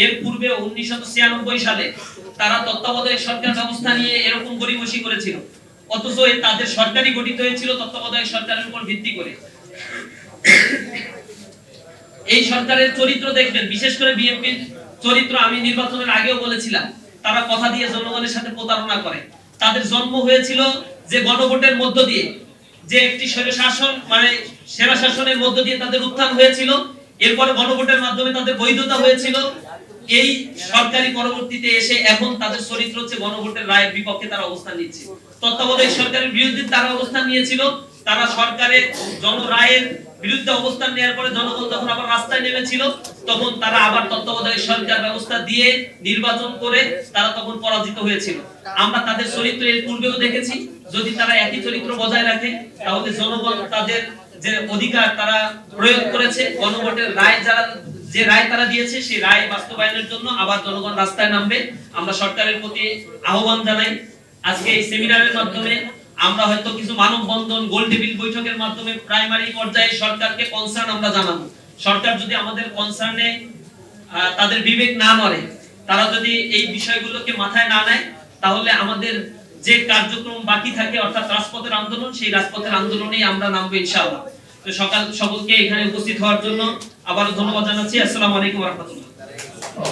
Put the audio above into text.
এর পূর্বে 1996 সালে তারা তত্ত্বাবধায়ক সরকার ব্যবস্থা নিয়ে এরকম গড়িমসি করেছিল, অথচ তাদের সরকারই গঠিত হয়েছিল তত্ত্বাবধায়ক সরকারের উপর ভিত্তি করে। এই সরকারের চরিত্র দেখবেন, বিশেষ করে বিএনপির চরিত্র আমি নির্বাচনের আগেও বলেছিলাম, তারা কথা দিয়ে জনগণের সাথে প্রতারণা করে। তাদের জন্ম হয়েছিল যে গণভোটের মধ্য দিয়ে, যে একটি স্বৈরশাসন মানে সেনা শাসনের মধ্য দিয়ে তাদের উত্থান হয়েছিল, এরপরে গণভোটের মাধ্যমে তাদের বৈধতা হয়েছিল। এই সরকারি পরবর্তীতে এসে এখন তাদের চরিত্র হচ্ছে গণভোটের রায়ের বিপক্ষে তারা অবস্থান নিচ্ছে। তত্ত্বাবধায়ক সরকারের বিরুদ্ধে তারা অবস্থান নিয়েছিল, তারা সরকারের জনরায়ের বিরুদ্ধে অবস্থান নেওয়ার পরে জনগণ যখন আবার রাস্তায় নেমেছিল, তখন তারা আবার তত্ত্বাবধায়ক সরকার ব্যবস্থা দিয়ে নির্বাচন করে তারা তখন পরাজিত হয়েছিল। আমরা তাদের চরিত্র এর পূর্বেও দেখেছি, যদি তারা একই চরিত্র বজায় রাখে তাহলে জনগণ তাদের যে অধিকার তারা প্রয়োগ করেছে, গণভোটের রায় যে রায় তারা দিয়েছে সেই রায় বাস্তবায়নের জন্য আবার জনগণ রাস্তায় নামবে। আমরা সরকারের প্রতি আহ্বান জানাই, আজকে এই সেমিনারের মাধ্যমে আমরা হয়তো কিছু মানববন্ধন, গোল টেবিল বৈঠকের মাধ্যমে প্রাইমারি পর্যায়ে সরকারকে কনসার্ন আমরা জানাবো। সরকার যদি আমাদের কনসার্নে তাদের বিবেক না নড়ে, তারা যদি এই বিষয়গুলোকে মাথায় না নেয়, তাহলে আমাদের যে কার্যক্রম বাকি থাকে অর্থাৎ রাজপথের আন্দোলন, সেই রাজপথের আন্দোলনেই আমরা নামবো ইনশাআল্লাহ। তো সকলকে এখানে উপস্থিত হওয়ার জন্য আবারও ধন্যবাদ জানাচ্ছি। আসসালামু আলাইকুম ওয়া রাহমাতুল্লাহ।